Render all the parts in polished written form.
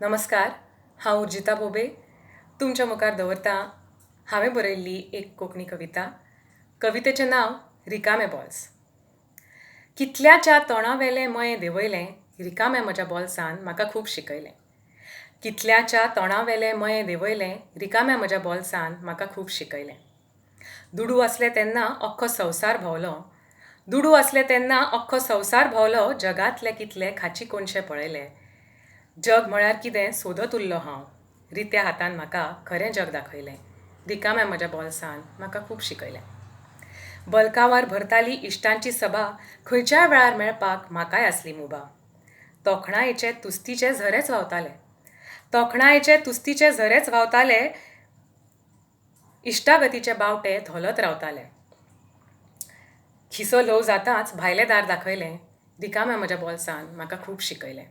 नमस्कार, हांव उर्जिता भोबे तुमच्या मुखार दवरतां हांवें बरयल्ली एक कोंकणी कविता. कवितेचें नांव रिकामे बॉल्स. कितल्याच्या तोंडावेलें मयें देंवयलें रिकाम्या म्हज्या बॉल्सान म्हाका खूब शिकयलें. कितल्याच्या तोंडावेलें मयें देंवयलें रिकाम्या म्हज्या बॉल्सान म्हाका खूब शिकयलें. दुडू आसलें तेन्ना अख्खो संवसार भोंवलो. दुडू आसलें तेन्ना अख्खो संवसार भोंवलो. जगांतले कितले खाची कोनशे पळयले. जग म्हळ्यार कितें सोदत उरलो हांव. रित्या हातान म्हाका खरें जग दाखयलें. रिकाम्या म्हज्या बॉल्सान म्हाका खूब शिकयलें. बल्कावार भरताली इश्टांची सभा. खंयच्याय वेळार मेळपाक म्हाकाय आसली मुभा. तोखणायेचे तुस्तीचे झरेच व्हांवताले. तोखणायेचे तुस्तीचे झरेच व्हांवताले. इश्टागतीचे बावटे धोलत रावताले. खिसो ल्हव जाताच भायलें दार दाखयलें. रिकाम्या म्हज्या बॉल्सान म्हाका खूब शिकयलें.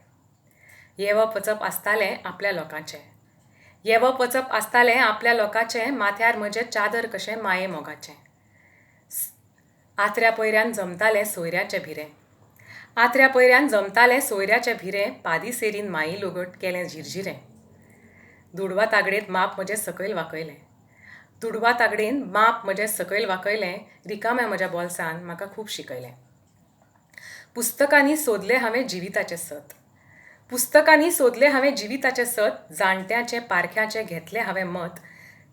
येवप वचप आसतालें आपल्या लोकांचें. येवप वचप आसतालें आपल्या लोकांचें. माथ्यार म्हजे चादर कशें माये मोगाचें. आत्र्या पयऱ्यान जमतालें सोयऱ्याचें भिरें. आत्र्या पयऱ्यान जमतालें सोयऱ्याचें भिरें. पादी सेरीन माई लोगट केलें झिरझिरें. दुडवा तागडेंत माप म्हजें सकयल वाकयलें. दुडवा तागडेन माप म्हजें सकयल वाकयलें. रिकाम्या म्हज्या बॉल्सान म्हाका खूब शिकयलें. पुस्तकांनी सोदलें हांवें जिविताचें सत. पुस्तकांनी सोदलें हांवें जिविताचें सत. जाणट्याचें पारख्याचें घेतलें हांवें मत.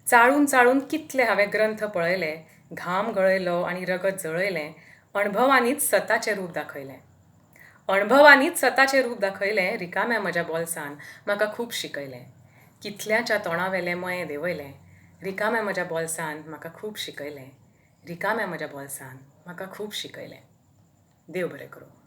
चाळून चाळून कितले हांवें ग्रंथ पळयले. घाम गळयलो आनी रगत जळयलें. अणभवांनीच सताचें रूप दाखयलें. अणभवांनीच सताचें रूप दाखयलें. रिकाम्या म्हज्या बॉल्सान म्हाका खूब शिकयलें. कितल्याच्या तोंडावेलें मयें देंवयलें. रिकाम्या म्हज्या बॉल्सान म्हाका खूब शिकयलें. रिकाम्या म्हज्या बॉल्सान म्हाका खूब शिकयलें. देव बरें करूं.